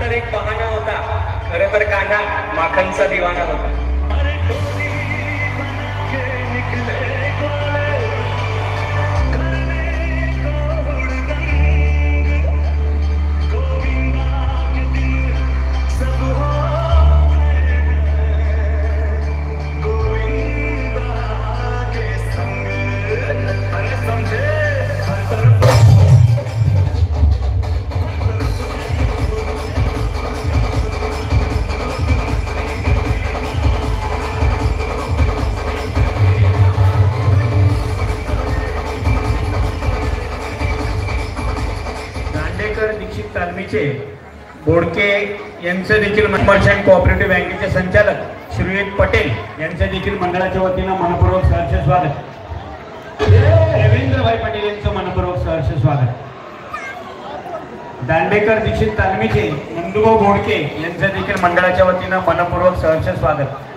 तर एक बहाणा होता, खरं तर कान्हा माखनचा दिवाना होता. दीक्षित तालमीचे बोडके यांचं देखील मर्चंट कोऑपरेटिव्ह बँकेचे संचालक श्रीयुत पटेल यांचं देखील मंडळाच्या वतीनं मनपूर्वक सहर्ष स्वागत. रवींद्रभाई पटेल यांचं मनपूर्वक सहर्ष स्वागत. दांडेकर दीक्षित तालमीचे नंदुभाऊ बोडके यांचं देखील मंडळाच्या वतीनं मनपूर्वक सहर्ष स्वागत.